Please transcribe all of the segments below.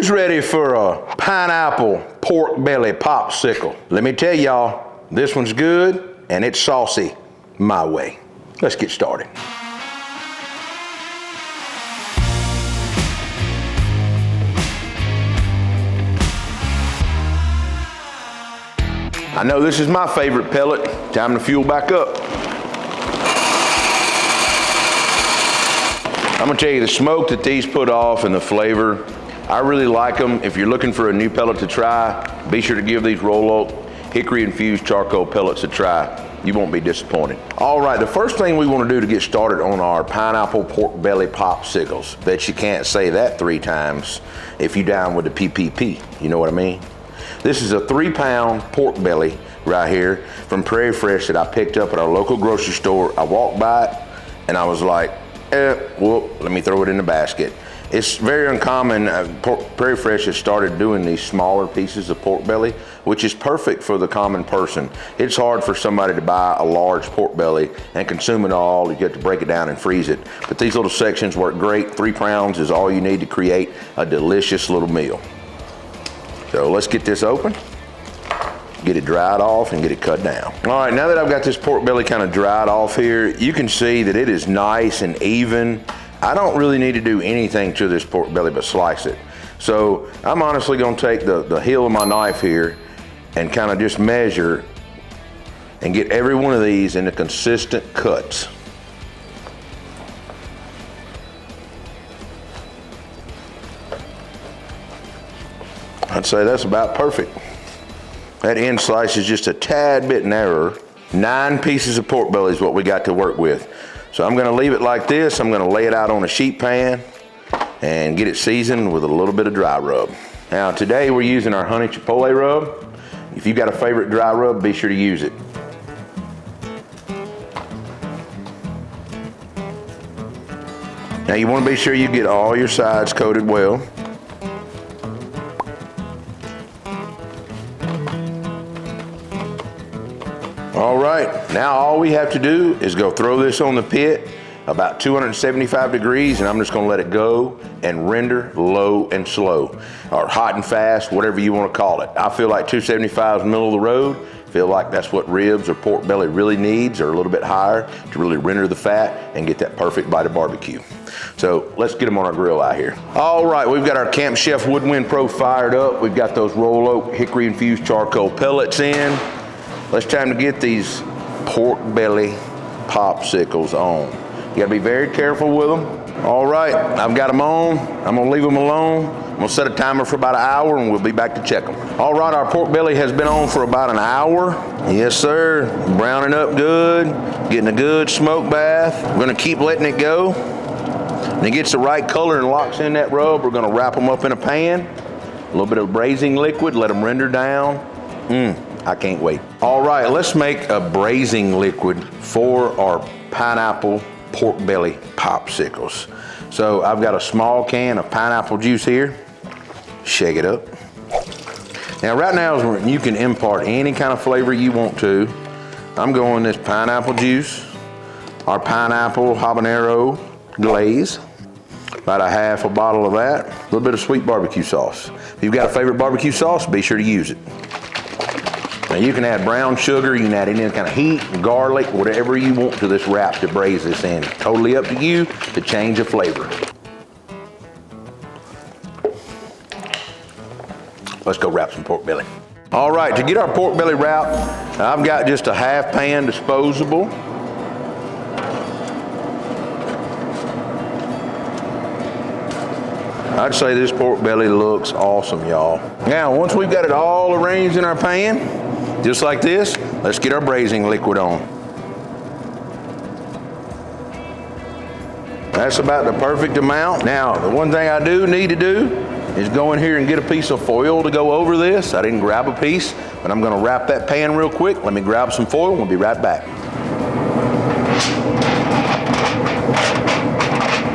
Who's ready for a pineapple pork belly popsicle? Let me tell y'all, this one's good and it's saucy my way. Let's get started. I know this is my favorite pellet. Time to fuel back up. I'm gonna tell you the smoke that these put off and the flavor, I really like them. If you're looking for a new pellet to try, be sure to give these Roll Oak hickory infused charcoal pellets a try. You won't be disappointed. All right, the first thing we want to do to get started on our pineapple pork belly popsicles. Bet you can't say that 3 times if you down with the PPP, you know what I mean? This is a 3-pound pork belly right here from Prairie Fresh that I picked up at our local grocery store. I walked by it and I was like, well, let me throw it in the basket. It's very uncommon. Prairie Fresh has started doing these smaller pieces of pork belly, which is perfect for the common person. It's hard for somebody to buy a large pork belly and consume it all. You have to break it down and freeze it. But these little sections work great. 3 pounds is all you need to create a delicious little meal. So let's get this open, get it dried off and get it cut down. All right, now that I've got this pork belly kind of dried off here, you can see that it is nice and even. I don't really need to do anything to this pork belly but slice it. So I'm honestly gonna take the heel of my knife here and kind of just measure and get every one of these into consistent cuts. I'd say that's about perfect. That end slice is just a tad bit narrower. 9 pieces of pork belly is what we got to work with. So I'm gonna leave it like this. I'm gonna lay it out on a sheet pan and get it seasoned with a little bit of dry rub. Now today we're using our honey chipotle rub. If you've got a favorite dry rub, be sure to use it. Now you wanna be sure you get all your sides coated well. All right, now all we have to do is go throw this on the pit about 275 degrees, and I'm just gonna let it go and render low and slow, or hot and fast, whatever you wanna call it. I feel like 275 is the middle of the road. Feel like that's what ribs or pork belly really needs, or a little bit higher, to really render the fat and get that perfect bite of barbecue. So let's get them on our grill out here. All right, we've got our Camp Chef Woodwind Pro fired up. We've got those Roll Oak hickory infused charcoal pellets in. It's time to get these pork belly popsicles on. You gotta be very careful with them. All right, I've got them on. I'm gonna leave them alone. I'm gonna set a timer for about an hour and we'll be back to check them. All right, our pork belly has been on for about an hour. Yes, sir, browning up good, getting a good smoke bath. We're gonna keep letting it go. When it gets the right color and locks in that rub, we're gonna wrap them up in a pan. A little bit of braising liquid, let them render down. I can't wait. All right, let's make a braising liquid for our pineapple pork belly popsicles. So I've got a small can of pineapple juice here. Shake it up. Now right now is when you can impart any kind of flavor you want to. I'm going this pineapple juice, our pineapple habanero glaze, about a half a bottle of that, a little bit of sweet barbecue sauce. If you've got a favorite barbecue sauce, be sure to use it. Now you can add brown sugar, you can add any kind of heat, garlic, whatever you want to this wrap to braise this in. Totally up to you to change the flavor. Let's go wrap some pork belly. All right, to get our pork belly wrapped, I've got just a half pan disposable. I'd say this pork belly looks awesome, y'all. Now, once we've got it all arranged in our pan, just like this, let's get our braising liquid on. That's about the perfect amount. Now, the one thing I do need to do is go in here and get a piece of foil to go over this. I didn't grab a piece, but I'm gonna wrap that pan real quick. Let me grab some foil, we'll be right back.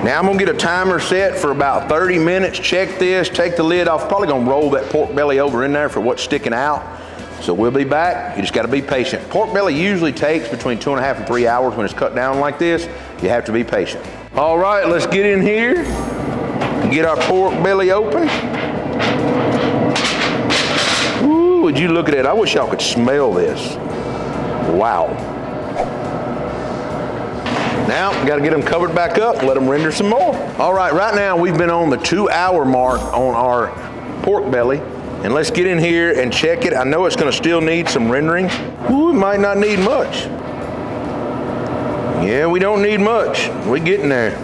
Now I'm gonna get a timer set for about 30 minutes. Check this, take the lid off. Probably gonna roll that pork belly over in there for what's sticking out. So we'll be back. You just gotta be patient. Pork belly usually takes between 2.5 and 3 hours when it's cut down like this. You have to be patient. All right, let's get in here and get our pork belly open. Ooh, would you look at it? I wish y'all could smell this. Wow. Now, we gotta get them covered back up and let them render some more. All right, right now we've been on the 2-hour mark on our pork belly. And let's get in here and check it. I know it's gonna still need some rendering. Ooh, it might not need much. Yeah, we don't need much. We're getting there.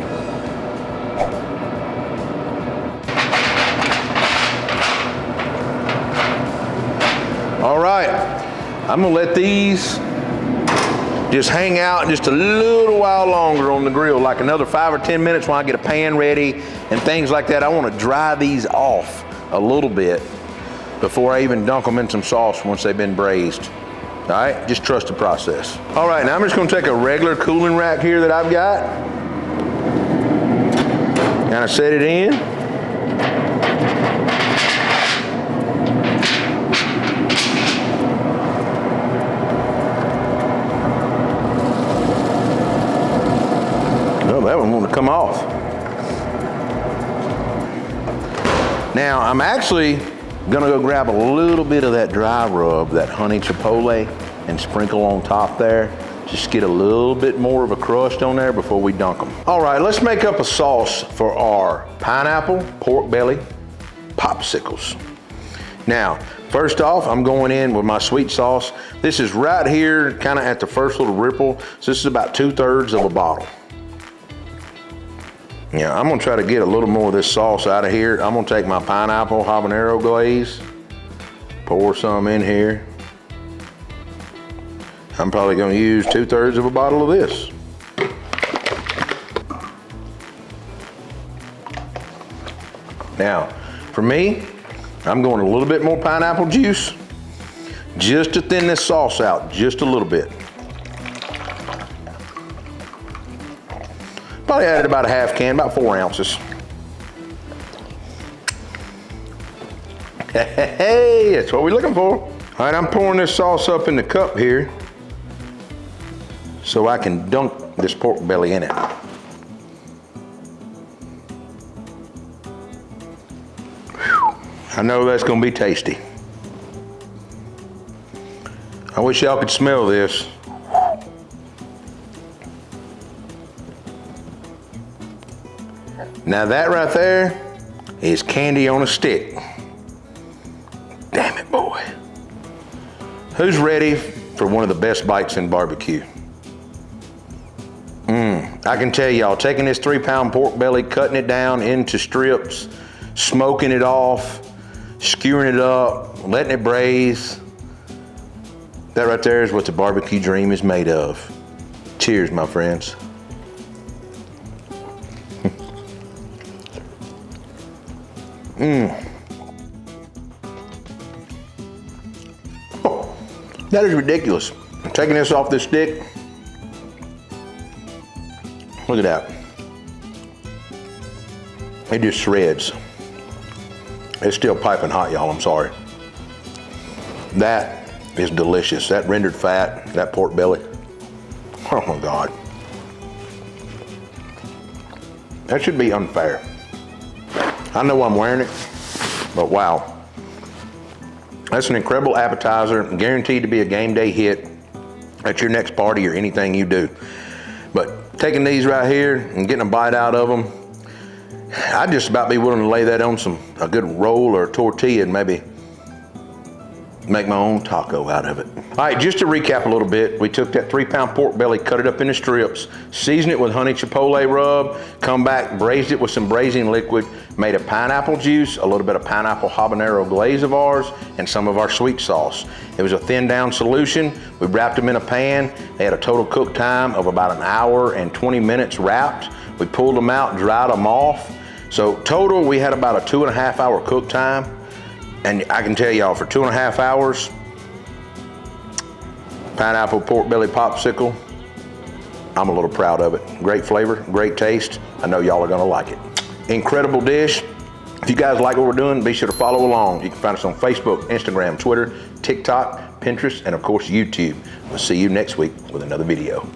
All right, I'm gonna let these just hang out just a little while longer on the grill, like another 5 or 10 minutes when I get a pan ready and things like that. I wanna dry these off a little bit before I even dunk them in some sauce once they've been braised. All right, just trust the process. All right, now I'm just gonna take a regular cooling rack here that I've got. Kind of set it in. Oh, that one won't come off. Now, I'm actually gonna go grab a little bit of that dry rub, that honey chipotle, and sprinkle on top there. Just get a little bit more of a crust on there before we dunk them. All right, let's make up a sauce for our pineapple pork belly popsicles. Now, first off, I'm going in with my sweet sauce. This is right here, kind of at the first little ripple. So this is about 2/3 of a bottle. Yeah, I'm gonna try to get a little more of this sauce out of here. I'm gonna take my pineapple habanero glaze, pour some in here. I'm probably gonna use 2/3 of a bottle of this. Now, for me, I'm going a little bit more pineapple juice, just to thin this sauce out just a little bit. Probably added about a half can, about 4 ounces. Hey, that's what we're looking for. All right, I'm pouring this sauce up in the cup here so I can dunk this pork belly in it. Whew. I know that's gonna be tasty. I wish y'all could smell this. Now that right there is candy on a stick. Damn it, boy. Who's ready for one of the best bites in barbecue? I can tell y'all, taking this 3-pound pork belly, cutting it down into strips, smoking it off, skewering it up, letting it braise. That right there is what the barbecue dream is made of. Cheers, my friends. Oh, that is ridiculous. I'm taking this off this stick. Look at that. It just shreds. It's still piping hot, y'all, I'm sorry. That is delicious. That rendered fat, that pork belly. Oh my God. That should be unfair. I know I'm wearing it, but wow. That's an incredible appetizer, guaranteed to be a game day hit at your next party or anything you do. But taking these right here and getting a bite out of them, I'd just about be willing to lay that on a good roll or a tortilla and maybe make my own taco out of it. All right, just to recap a little bit, we took that 3-pound pork belly, cut it up into strips, seasoned it with honey chipotle rub, come back, braised it with some braising liquid, made a pineapple juice, a little bit of pineapple habanero glaze of ours, and some of our sweet sauce. It was a thin down solution. We wrapped them in a pan. They had a total cook time of about 1 hour and 20 minutes wrapped. We pulled them out, dried them off. So total, we had about a 2.5 hour cook time. And I can tell y'all, for 2.5 hours, pineapple pork belly popsicle, I'm a little proud of it. Great flavor, great taste. I know y'all are gonna like it. Incredible dish. If you guys like what we're doing, be sure to follow along. You can find us on Facebook, Instagram, Twitter, TikTok, Pinterest, and of course YouTube. We'll see you next week with another video.